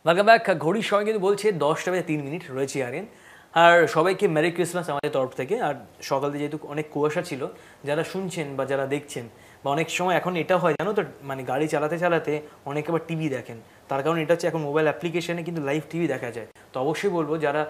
Welcome back. ঘড়ির সময় কিন্তু বলছে 10:03 রয়েছে আরিয়ান। আর সবাইকে মেরি ক্রিসমাস আমাদের তরফ থেকে। আর সকালে যেহেতু অনেক কুয়াশা ছিল, যারা শুনছেন বা যারা দেখছেন, বা অনেক সময় এখন এটা হয় জানো তো, মানে গাড়ি চালাতে চালাতে অনেকে আবার টিভি দেখেন, তার কারণ এটা হচ্ছে এখন মোবাইল অ্যাপ্লিকেশনে কিন্তু লাইভ টিভি দেখা যায়। তো অবশ্যই বলবো যারা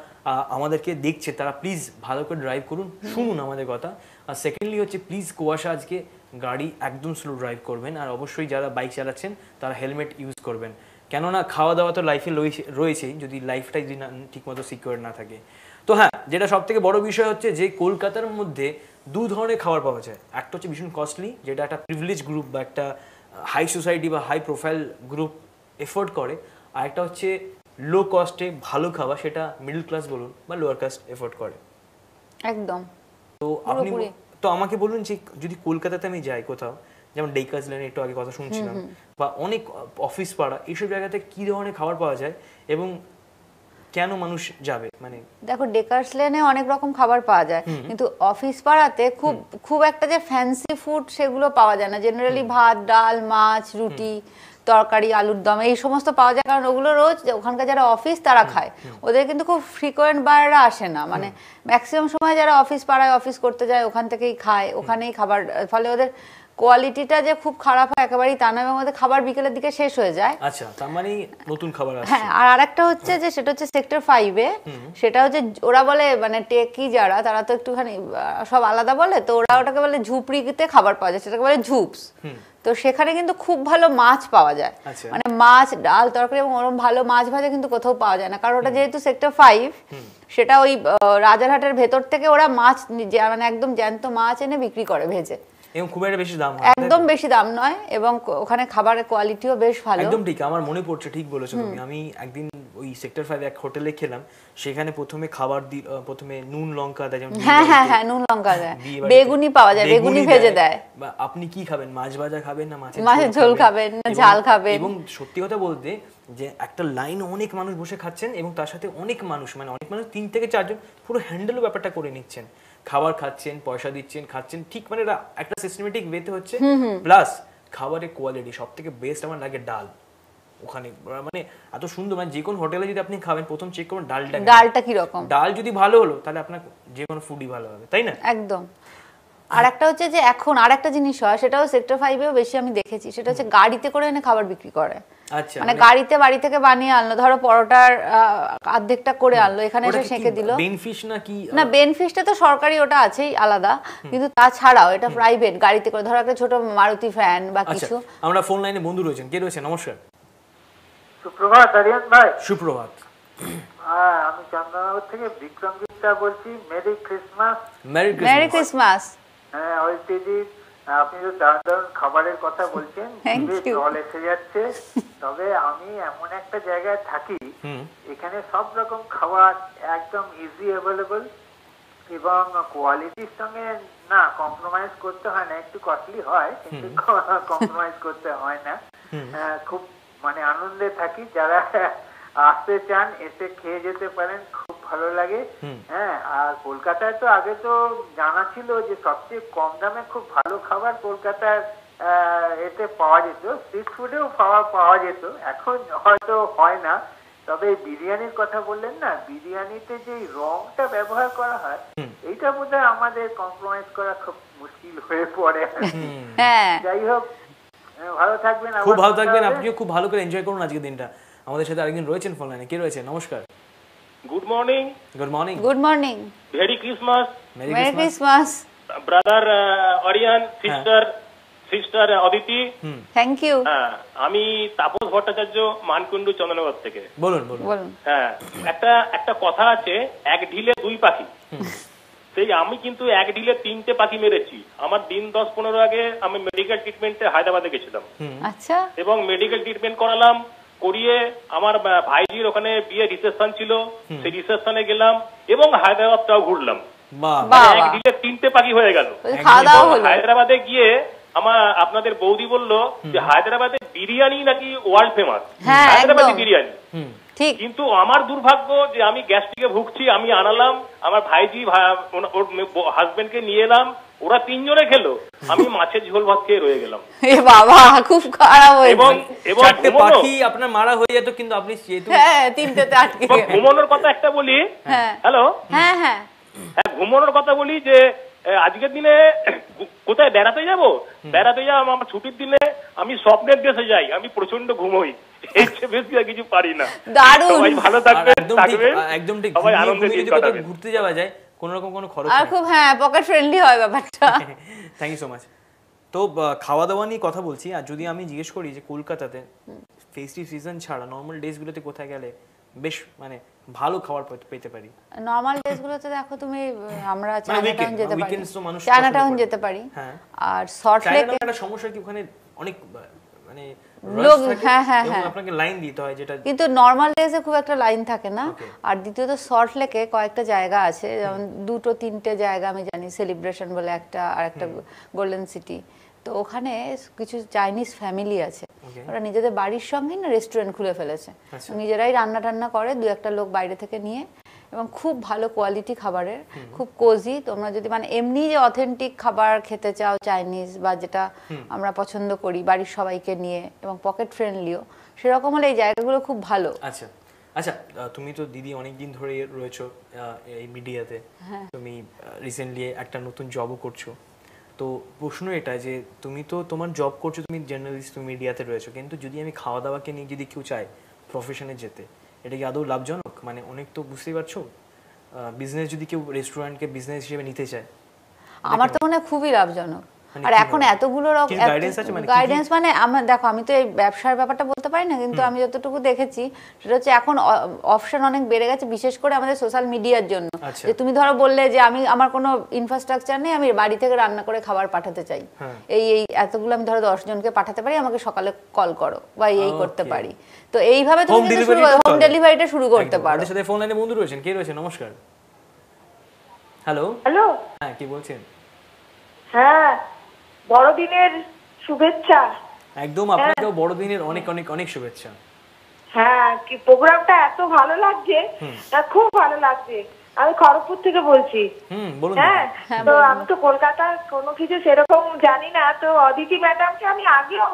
আমাদেরকে দেখছে তারা প্লিজ ভালো করে ড্রাইভ করুন, শুনুন আমাদের কথা। আর সেকেন্ডলি হচ্ছে প্লিজ কুয়াশা আজকে গাড়ি একদম স্লো ড্রাইভ করবেন। আর অবশ্যই যারা বাইক চালাচ্ছেন তারা হেলমেট ইউজ করবেন, কেননা খাওয়া দাওয়া তো লাইফে রয়েছেই, যদি লাইফটাই যদি ঠিকমতো সিকিউর না থাকে। তো হ্যাঁ, যেটা সব থেকে বড় বিষয় হচ্ছে যে কলকাতার মধ্যে দু ধরনের খাবার পাওয়া যায়। একটা হচ্ছে ভীষণ কস্টলি, যেটা একটা প্রিভিলেজ গ্রুপ বা একটা হাই সোসাইটি বা হাই প্রোফাইল গ্রুপ এফোর্ড করে। আর একটা হচ্ছে লো কস্টে ভালো খাবার, সেটা মিডল ক্লাস বলুন বা লোয়ার কাস্ট এফোর্ড করে। একদম। তো আপনি তো আমাকে বলুন যে যদি কলকাতাতে আমি যাই কোথাও, যেমন ডেকার্স লেনে একটু আগে কথা শুনছিলাম, বা অনেক অফিস পাড়া, এইসব জায়গাতে কি ধরনের খাবার পাওয়া যায় এবং কেন মানুষ যাবে? মানে দেখো, ডেকার্স লেনে অনেক রকম খাবার পাওয়া যায়, কিন্তু অফিস পাড়াতে খুব একটা যে ফ্যান্সি ফুড সেগুলো পাওয়া যায় না। জেনারেলি ভাত, ডাল, মাছ, রুটি, তরকারি, আলুর দম এই সমস্ত পাওয়া যায়, কারণ ওগুলো রোজ ওখানকার যারা অফিস তারা খায়। ওদের কিন্তু খুব ফ্রিকোয়েন্ট বাইরেরা আসে না, মানে ম্যাক্সিমাম সময় যারা অফিস পাড়ায় অফিস করতে যায় ওখান থেকেই খায়, ওখানেই খাবার। ফলে ওদের কোয়ালিটিটা যে খুব খারাপ হয় একেবারেই তা নয়, এবং ওদের খাবার বিকেলের দিকে শেষ হয়ে যায়। আচ্ছা, তার মানে নতুন খাবার আসছে। হ্যাঁ, আর আরেকটা হচ্ছে যে সেটা হচ্ছে সেক্টর 5-এ, সেটা হচ্ছে ওরা বলে মানে টেকি যারা, তারা তো একটুখানি সব আলাদা বলে, তো ওরা ওটাকে বলে ঝুপড়িতে খাবার পাওয়া যায়, সেটাকে বলে ঝুপস। তো সেখানে কিন্তু খুব ভালো মাছ পাওয়া যায়, মানে মাছ, ডাল, তরকারি, এবং ওরকম ভালো মাছ ভাজা কিন্তু কোথাও পাওয়া যায় না, কারণ ওটা যেহেতু সেক্টর 5, সেটা ওই রাজারহাটের ভেতর থেকে ওরা মাছ মানে একদম জ্যান্ত মাছ এনে বিক্রি করে ভেজে, এবং খুব একটা বেশি দাম হয়, একদম বেশি দাম নয়, এবং ওখানে খাবারের কোয়ালিটিও বেশ ভালো। একদম ঠিক, আমার মনে পড়ছে, ঠিক বলেছো তুমি। আমি একদিন ওই সেক্টর 5 এক হোটেলে খেলাম, সেখানে প্রথমে খাবার প্রথমে নুন লঙ্কা দেয়, যেমন হ্যাঁ নুন লঙ্কা দেয়, বেগুনি পাওয়া যায়, বেগুনি ভেজে দেয়। আপনি কি খাবেন, মাছ ভাজা খাবেন না মাছের ঝোল খাবেন না ঝাল খাবেন? এবং সত্যি কথা বলতে যে একটা লাইন অনেক মানুষ বসে খাচ্ছেন, এবং তার সাথে অনেক মানুষ, মানে অনেক মানুষ 3 থেকে 4 জন পুরো হ্যান্ডেলও ব্যাপারটা করে নিচ্ছেন, খাবার খাচ্ছেন, পয়সা দিচ্ছেন, খাচ্ছেন, ঠিক মানে একটা সিস্টেমেটিক ওয়েতে হচ্ছে। প্লাস খাবারের কোয়ালিটি সব থেকে বেস্ট আমার লাগে ডাল ওখানে, মানে এত সুন্দর, মানে যে কোনো হোটেলে যদি আপনি খাবেন প্রথম চেক করুন ডালটা কি রকম। ডাল যদি ভালো হলো তাহলে আপনার যে কোনো ফুডই ভালো হবে, তাই না? একদম। আর একটা হচ্ছে যে এখন আরেকটা জিনিস হয়, সেটাও সেক্টর 5-এও বেশি আমি দেখেছি, সেটা হচ্ছে গাড়িতে করে এনে খাবার বিক্রি করে। আচ্ছা, মানে গাড়িতে বাড়ি থেকে বানিয়ে আনলো, ধরো পরোটার অর্ধেকটা করে আনলো, এখানে এসে সেঁকে দিল। বেনফিশ না কি? না, বেনফিশটা তো সরকারি, ওটা আছেই আলাদা, কিন্তু তাছাড়াও এটা প্রাইভেট গাড়িতে করে, ধরো একটা ছোট মারুতি ভ্যান বা কিছু। আমরা ফোন লাইনে বন্ধু রয়েছেন, কে রয়েছে? নমস্কার। সুপ্রভাত আরিয়ান ভাই। সুপ্রভাত। হ্যাঁ, আমি চন্দননগর থেকে বিক্রম গুপ্তা বলছি। Mary Christmas. Merry Christmas. হ্যাঁ, ওই দিদি, আপনি তো দারুণ দারুণ খাবারের কথা বলছেন, জল এসে যাচ্ছে। তবে আমি এমন একটা জায়গায় থাকি, এখানে সব রকম খাবার একদম ইজি অ্যাভেলেবল, এবং কোয়ালিটির সঙ্গে না কম্প্রোমাইজ করতে হয় না। একটু কস্টলি হয় কিন্তু কম্প্রোমাইজ করতে হয় না। খুব মানে আনন্দে থাকি। যারা আসতে চান এসে খেয়ে যেতে পারেন, খুব ভালো লাগে। হ্যাঁ, আর কলকাতায় তো আগে তো জানা ছিল যে সবচেয়ে কম দামে খুব ভালো খাবার কলকাতার এতে পাওয়া যেত, স্ট্রিট ফুডেও পাওয়া যেত, এখন হয়তো হয় না। তবে বিরিয়ানির কথা বললেন না, বিরিয়ানিতে যে রংটা ব্যবহার করা হয়, এইটা বোধহয় আমাদের কম্প্রোমাইজ করা খুব মুশকিল হয়ে পড়ে। যাই হোক, ভালো থাকবেন। খুব ভালো থাকবেন, আপনিও খুব ভালো করে এনজয় করুন আজকের দিনটা। আমাদের সাথে আরেকজন রয়েছেন ফোন লাইনে, কে রয়েছে? নমস্কার। Good morning. Good morning. Good morning. Merry Christmas. Merry Christmas brother Ariyan, sister Aditi. Thank you. হ্যাঁ, আমি তাপস ভট্টাচার্য, মানকুণ্ডু, চন্দননগর থেকে। বলুন। হ্যাঁ, একটা কথা আছে, এক ঢিলে দুই পাখি। সেই আমি কিন্তু এক ঢিলে 3টে পাখি মেরেছি। আমার দিন 10-15 আগে আমি মেডিকেল ট্রিটমেন্টে হায়দ্রাবাদে গেছিলাম। আচ্ছা। এবং মেডিকেল ট্রিটমেন্ট করিয়ে আমার ভাইজির ওখানে বিয়ে রিসেপশন ছিল, সেই রিসেপশনে গেলাম এবং হায়দ্রাবাদটাও ঘুরলাম। এক ঢিলে 3টে পাখি হয়ে গেল। হায়দ্রাবাদে গিয়ে আপনাদের বৌদি বলল যে হায়দ্রাবাদে বিরিয়ানি নাকি ওয়ার্ল্ড ফেমাস, হায়দ্রাবাদি বিরিয়ানি। কিন্তু আমার দুর্ভাগ্য যে আমি গ্যাস্ট্রিকে ভুগছি। আমি আনালাম, আমার ভাইজি ওর হাজবেন্ডকে নিয়ে এলাম, ওরা 3 জনে খেলো, আমি মাছের ঝোল ভাত খেয়ে রয়ে গেলাম। এ বাবা, খুব খারাপ হয়েছে। এবং চারটে পাখি আপনার মারা হয়ে যেত, কিন্তু আপনি যেহেতু তিনটেতে আটকে গেলেন। ঘুমানোর কথা একটা বলি। হ্যালো, হ্যাঁ হ্যাঁ, ঘুমানোর কথা বলি যে আজকের দিনে কোথায় বেড়াতে যাব, আমার ছুটির দিনে আমি স্বপ্নের দেশে যাই, আমি প্রচন্ড ঘুমোই, এর চেয়ে বেশি আর কিছু পারি না। দারুণ। সবাই ভালো থাকবেন, একদম ঠিক। সবাই আনন্দে দিন কাটাবেন। ঘুরতে যাওয়া যায়, কোনো রকম কোনো খরচ আর খুব পকেট ফ্রেন্ডলি হয় ব্যাপারটা। Thank you so much. তো খাওয়া দাওয়া নিয়ে কথা বলছি, আর যদি আমি জিজ্ঞেস করি যে কলকাতাতে ফেস্টিভ সিজন ছাড়া নর্মাল ডেজ গুলোতে কোথায় গেলে বেশ মানে ভালো খাবার পেতে পারি? নরমাল ডেজ গুলোতে দেখো তুমি, আমরা চায়নাটাউন যেতে পারি, উইকেন্ডস তো মানুষ চায়নাটাউন যেতে পারি। হ্যাঁ, আর সল্ট লেক একটা সমস্যা কি, ওখানে অনেক মানে লোক, হ্যাঁ হ্যাঁ এবং হ্যাঁ, আপনাকে লাইন দিতে হয়, যেটা কিন্তু নরমাল ডেজে খুব একটা লাইন থাকে না। আর দ্বিতীয়ত সল্ট লেকে কয়েকটা জায়গা আছে, যেমন 2-3টে জায়গা আমি জানি, সেলিব্রেশন বলে একটা, আর একটা গোল্ডেন সিটি। তো ওখানে কিছু চাইনিজ ফ্যামিলি আছে, ওরা নিজেদের বাড়ির সঙ্গেই না রেস্টুরেন্ট খুলে ফেলেছে, নিজেরাই রান্না টান্না করে, 2-1টা লোক বাইরে থেকে নিয়ে, এবং খুব ভালো কোয়ালিটি খাবারের, খুব কোজি। তোমরা যদি মানে এমনি যে অথেন্টিক খাবার খেতে চাও চাইনিজ, বা যেটা আমরা পছন্দ করি বাড়ির সবাইকে নিয়ে, এবং পকেট ফ্রেন্ডলিও, সেরকম হলে এই জায়গাগুলো খুব ভালো। আচ্ছা আচ্ছা, তুমি তো দিদি অনেকদিন ধরে রয়েছো এই মিডিয়াতে, তুমি রিসেন্টলি একটা নতুন জবও করছো। তো প্রশ্ন এটা যে তুমি তো তোমার জব করছো, তুমি জার্নালিস্ট, তুমি মিডিয়াতে রয়েছো, কিন্তু যদি আমি খাওয়া দাওয়াকে নিয়ে যদি কেউ চায় প্রফেশনে যেতে, এটা কি আদৌ লাভজনক? মানে অনেক তো বুঝতেই পারছো, বিজনেস যদি কেউ রেস্টুরেন্টকে বিজনেস হিসেবে নিতে চায়, আমার তো মনে হয় খুবই লাভজনক। আর এখন এতগুলো গাইডেন্স, মানে আমার দেখো, আমি তো এই ব্যবসার ব্যাপারটা বলতে পারি না, কিন্তু আমি যতটুকু দেখেছি সেটা হচ্ছে এখন অপশন অনেক বেড়ে গেছে, বিশেষ করে আমাদের সোশ্যাল মিডিয়ার জন্য। যে তুমি ধরো বললে যে আমার কোনো ইনফ্রাস্ট্রাকচার নেই, আমি বাড়ি থেকে রান্না করে খাবার পাঠাতে চাই, এই এতগুলো আমি ধরো 10 জনকে পাঠাতে পারি, আমাকে সকালে কল করো, বা এই করতে পারি। তো এইভাবে তুমি হোম ডেলিভারিটা শুরু করতে পারো। আমাদের সাথে ফোন লাইনে বন্ধু রয়েছেন, কে রয়েছে? নমস্কার। হ্যালো হ্যালো, হ্যাঁ, কি বলছেন? হ্যাঁ, বড়দিনের শুভেচ্ছা। একদম, আপনাকেও বড়দিনের অনেক অনেক অনেক শুভেচ্ছা। হ্যাঁ, কি প্রোগ্রামটা এত ভালো লাগছে, খুব ভালো লাগছে। আমি খড়গপুর থেকে বলছি। বলুন। হ্যাঁ, তো আমি তো কলকাতার কোনো কিছু সেরকম জানি না, তো অদিতি ম্যাডামকে আমি আগেও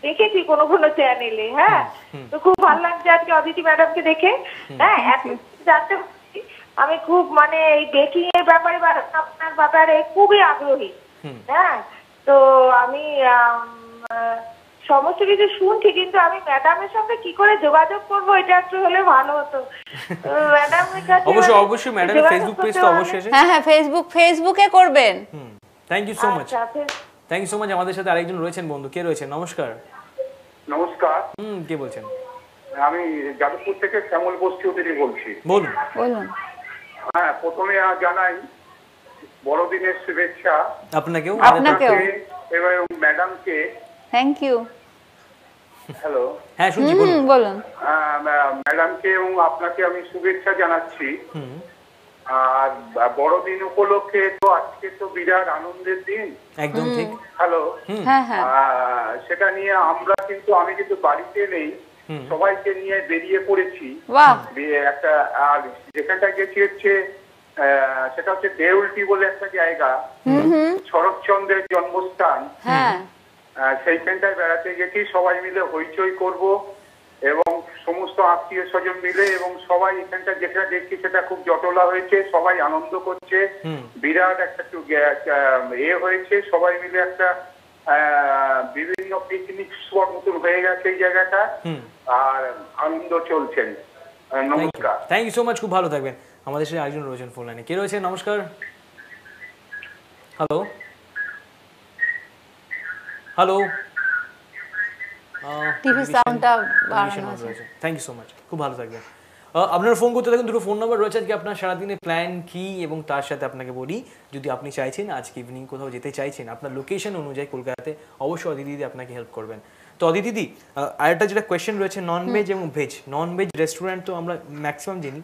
দেখেছি কোনো কোনো চ্যানেলে। হ্যাঁ, তো খুব ভালো লাগছে আজকে অদিতি ম্যাডামকে দেখে। হ্যাঁ, এখন জানতে পারছি, আমি খুব মানে এই বেকিং এর ব্যাপারে বা আপনার ব্যাপারে খুবই আগ্রহী। হ্যাঁ, তো আমি সমস্ত কিছু শুনছি, কিন্তু আমি ম্যাডামের সঙ্গে কি করে যোগাযোগ করবো, এটা একটু হলে ভালো হতো। ম্যাডামের কাছে অবশ্যই অবশ্যই, ম্যাডামের ফেসবুক পেজ তো অবশ্যই আছে। হ্যাঁ, ফেসবুকে করবেন। Thank you so much, thank you so much. আমাদের সাথে আরেকজন রয়েছেন বন্ধু, কে রয়েছে? নমস্কার। নমস্কার। কে বলছেন? আমি যাদবপুর থেকে শ্যামল বস্তি বলছি। বলুন। হ্যাঁ, প্রথমে জানাই বড়দিনের শুভেচ্ছা আপনাকেও এবং ম্যাডামকে। Thank you. হ্যালো, হ্যাঁ শুনছি, বলুন। ম্যাডামকে এবং আপনাকে আমি শুভেচ্ছা জানাচ্ছি। আর বড়দিন উপলক্ষে তো আজকে তো বিরাট আনন্দের দিন। একদম ঠিক। হ্যালো, হ্যাঁ হ্যাঁ, সেটা নিয়ে আমি কিন্তু বাড়িতে নেই, সবাইকে নিয়ে বেরিয়ে পড়েছি একটা। আর যেখানটা গেছি হচ্ছে সেটা হচ্ছে দেউলটি বলে একটা জায়গা, শরৎচন্দ্রের জন্মস্থান। সেইখানটায় বেড়াতে গেছি, সবাই মিলে হইচই করব এবং সমস্ত আত্মীয় স্বজন মিলে, এবং সবাই এখানটা যেটা দেখছি সেটা খুব জটলা হয়েছে, সবাই আনন্দ করছে, বিরাট একটা হয়েছে, সবাই মিলে একটা বিভিন্ন পিকনিক স্পট মতন হয়ে গেছে এই জায়গাটা, আর আনন্দ চলছেন। নমস্কার, থ্যাংক ইউ সো মাচ, খুব ভালো থাকবেন। আমাদের সাথে আরেকজন রয়েছেন ফোন লাইনে, কে রয়েছে? নমস্কার। হ্যালো হ্যালো, টিভি সাউন্ডটা বাড়ানো আছে। থ্যাংক ইউ সো মাচ, খুব ভালো থাকবেন। আপনারা ফোন করতে থাকুন, দুটো ফোন নাম্বার রয়েছে আজকে আপনার সারাদিনের প্ল্যান কি, এবং তার সাথে আপনাকে বলি, যদি আপনি চাইছেন আজকে ইভিনিং কোথাও যেতে চাইছেন, আপনার লোকেশন অনুযায়ী কলকাতাতে, অবশ্যই অদিতি দিদি আপনাকে হেল্প করবেন। তো অদিতি দিদি, আরেকটা যেটা কোয়েশ্চেন রয়েছে, নন ভেজ এবং ভেজ। নন ভেজ রেস্টুরেন্ট তো আমরা ম্যাক্সিমাম জানি,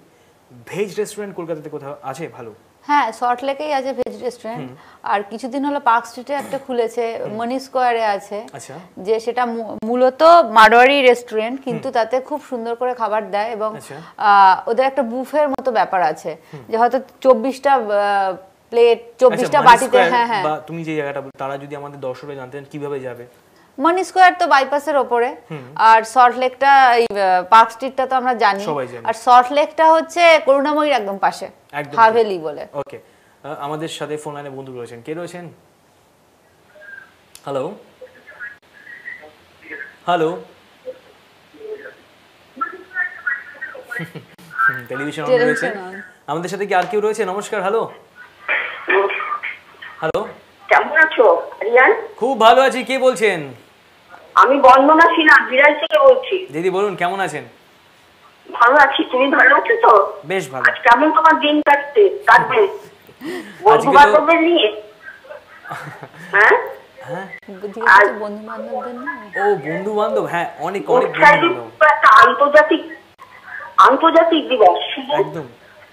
ভেজ রেস্টুরেন্ট কলকাতাতে কোথাও আছে ভালো? হ্যাঁ, সল্ট লেকেই আছে ভেজ রেস্টুরেন্ট, আর কিছুদিন হলো পার্ক স্ট্রিটে একটা খুলেছে, মনি স্কোয়ারে আছে, যে সেটা মূলত মারোয়ারি রেস্টুরেন্ট, কিন্তু তাতে খুব সুন্দর করে খাবার দেয়, এবং ওদের একটা বুফের মতো ব্যাপার আছে, যে হয়তো 24টা প্লেট 24টা বাটিতে। হ্যাঁ হ্যাঁ, বা তুমি যে জায়গাটা তারা যদি আমাদের দর্শকরা জানতেন কিভাবে যাবে? মানি স্কোয়ার তো বাইপাসের ওপরে, আর সল্ট লেকটা এই পার্ক স্ট্রিটটা তো আমরা জানি, আর সল্ট লেকটা হচ্ছে করুণাময়ীর একদম পাশে, হাভেলি বলে। ওকে, আমাদের সাথে ফোন লাইনে বন্ধু রয়েছেন, কে রয়েছেন? হ্যালো হ্যালো, টেলিভিশন অন রয়েছে। আমাদের সাথে কি আর কেউ রয়েছে? নমস্কার, হ্যালো হ্যালো, কেমন আছো রিয়ান? খুব ভালো আছি, কে বলছেন? আমি বন্দনা সিনহা বিরাজ থেকে বলছি। দিদি বলুন, কেমন আছেন? ভালো আছি, তুমি ভালো আছো তো? বেশ ভালো। আজ কেমন তোমার দিন কাটবে বন্ধু বান্ধবদের নিয়ে? হ্যাঁ হ্যাঁ, বন্ধু বান্ধবদের নিয়ে। ও বন্ধু বান্ধব, হ্যাঁ অনেক অনেক একটা আন্তর্জাতিক দিবস, একদম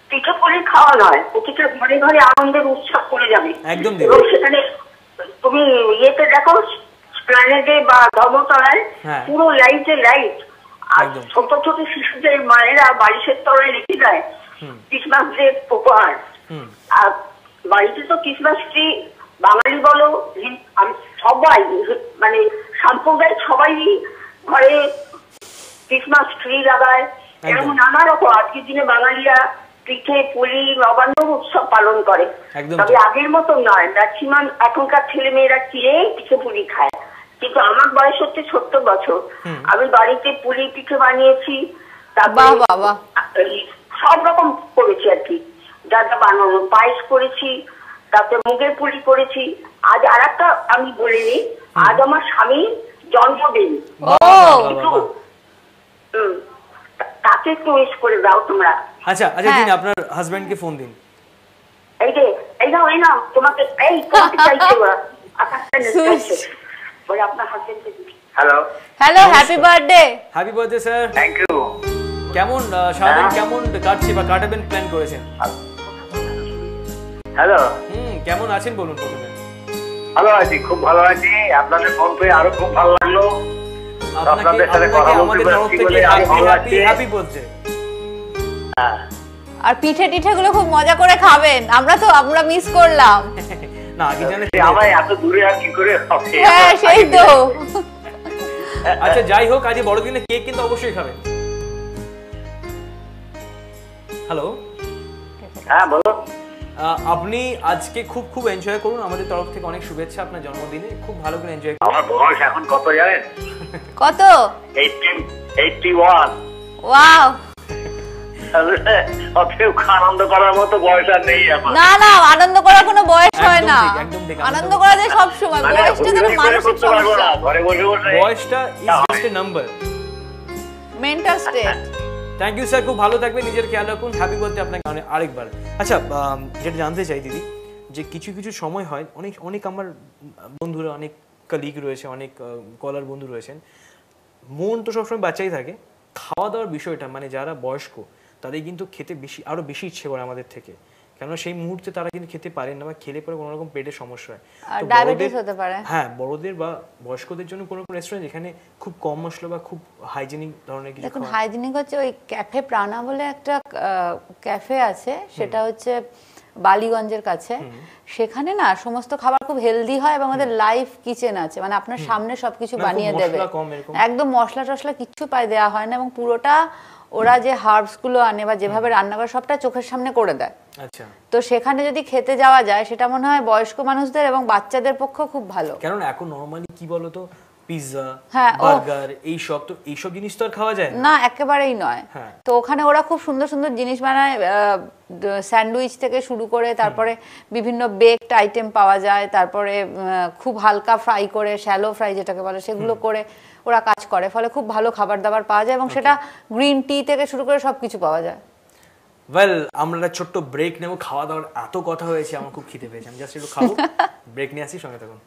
পিঠে পুলি খাওয়া নয়, প্রতিটা ঘরে ঘরে আনন্দের উৎসব করে যাবে একদম। এবং সেখানে তুমি ইয়েতে দেখো প্ল্যানেটে বা ধর্মতলায় পুরো লাইটে লাইট, আর ছোট ছোট শিশুদের মায়েরা বালিশের তলায় রেখে দেয় ক্রিসমাস ডে উপহার। আর বাড়িতে তো ক্রিসমাস ট্রি বাঙালি বলো সবাই, মানে সাম্প্রদায়িক সবাই ঘরে ক্রিসমাস ট্রি লাগায়, এরকম নানা রকম। আজকের দিনে বাঙালিরা পিঠে পুলি নবান্ন উৎসব পালন করে, তবে আগের মতো নয়। ম্যাক্সিমাম এখনকার ছেলে মেয়েরা কিনে পিঠে পুলি খায়, কিন্তু আমার বয়স হচ্ছে 70 বছর। আমি বাড়িতে পুলি পিঠে বানিয়েছি, তারপরে সব রকম করেছি আর কি, যা যা বানানো, পায়েস করেছি, তারপরে মুগের পুলি করেছি। আজ আর একটা আমি বলিনি, আজ আমার স্বামীর জন্মদিন, তাকে একটু উইশ করে দাও তোমরা। আচ্ছা আচ্ছা, দিন আপনার হাজবেন্ডকে ফোন দিন। এই যে এই নাও তোমাকে চাইছে ওরা, বলে আপনার হাজবেন্ডকে দিন। Hello hello, happy birthday. Happy birthday sir. Thank you. কেমন সারাদিন কেমন কাটছে বা কাটাবেন প্ল্যান করেছেন? হ্যালো, কেমন আছেন বলুন প্রথমে। ভালো আছি, খুব ভালো আছি। আপনাদের ফোন পেয়ে আরো খুব ভালো লাগলো। আপনাদের সাথে কথা বলতে পারছি বলে হ্যাপি বার্থডে। আর পিঠে টিঠে গুলো খুব মজা করে খাবেন, আমরা মিস করলাম না, আগে জানেন আমরা এত দূরে আর কি করে হবে। হ্যাঁ সেই তো। আচ্ছা যাই হোক, আজ বড়দিনে কেক কিন্তু অবশ্যই খাবেন। হ্যালো, হ্যাঁ বলো। আপনি আজকে খুব খুব এনজয় করুন, আমাদের তরফ থেকে অনেক শুভেচ্ছা আপনার জন্মদিনে, খুব ভালো করে এনজয় করুন। আমার বয়স এখন কত জানেন? কত? 81। ওয়াও, অতএব আনন্দ করার মতো বয়স আর নেই এখন। না না, আনন্দ করার কোনো বয়স হয় না, আনন্দ করা যায় সব সময়। বয়সটা তো মানসিক সমস্যা, ঘরে বসে বসে বয়সটা is just a number, mental state. Thank you sir, খুব ভালো থাকবেন, নিজের খেয়াল রাখুন। হ্যাপি বার্থডে আপনাকে আরেকবার। আচ্ছা, যেটা জানতে চাই দিদি, যে কিছু কিছু সময় হয় অনেক আমার বন্ধুরা, অনেক কলিগ রয়েছে, অনেক কলার বন্ধু রয়েছেন, মন তো সবসময় বাচ্চাই থাকে, খাওয়া দাওয়ার বিষয়টা মানে যারা বয়স্ক তাদের কিন্তু খেতে আরো বেশি ইচ্ছে করে আমাদের থেকে, কেননা সেই মুহূর্তে তারা কিন্তু খেতে পারেন না বা খেলে পরে কোনো রকম পেটের সমস্যা হয়, ডায়াবেটিস হতে পারে। হ্যাঁ, বড়দের বা বয়স্কদের জন্য কোনো রেস্টুরেন্ট যেখানে খুব কম মশলা বা খুব হাইজেনিক ধরনের কিছু। দেখুন, হাইজেনিক হচ্ছে ওই ক্যাফে প্রাণা বলে একটা ক্যাফে আছে, সেটা হচ্ছে বালিগঞ্জের কাছে। সেখানে না সমস্ত খাবার খুব হেলদি হয় এবং আমাদের লাইভ কিচেন আছে, মানে আপনার সামনে সবকিছু বানিয়ে দেবে, একদম মশলা টশলা কিচ্ছু দেওয়া হয় না, এবং পুরোটা ওরা যে হার্বস গুলো আনে বা যেভাবে রান্না করে সবটা চোখের সামনে করে দেয়। আচ্ছা, তো সেখানে যদি খেতে যাওয়া যায় সেটা মনে হয় বয়স্ক মানুষদের এবং বাচ্চাদের পক্ষে খুব ভালো। কারণ এখন নরমালি কি বলতো, পিৎজা, বার্গার, এইসব জিনিস তো আর খাওয়া যায় না, একেবারেই নয়। তো ওখানে ওরা খুব সুন্দর সুন্দর জিনিস বানায়, স্যান্ডউইচ থেকে শুরু করে, তারপরে বিভিন্ন বেকড আইটেম পাওয়া যায়, তারপরে খুব হালকা ফ্রাই করে, শ্যালো ফ্রাই যেটাকে বলে, সেগুলো করে ওরা কাজ করে, ফলে খুব ভালো খাবার দাবার পাওয়া যায় এবং সেটা গ্রিন টি থেকে শুরু করে সবকিছু পাওয়া যায়। ওয়েল, আমরা ছোট্ট ব্রেক নেব, খাওয়া দাওয়ার এত কথা হয়েছে, আমার খুব খিদে পেয়েছে, আমি জাস্ট একটু খাবো, ব্রেক নিয়ে আসি, সঙ্গে থাকুন।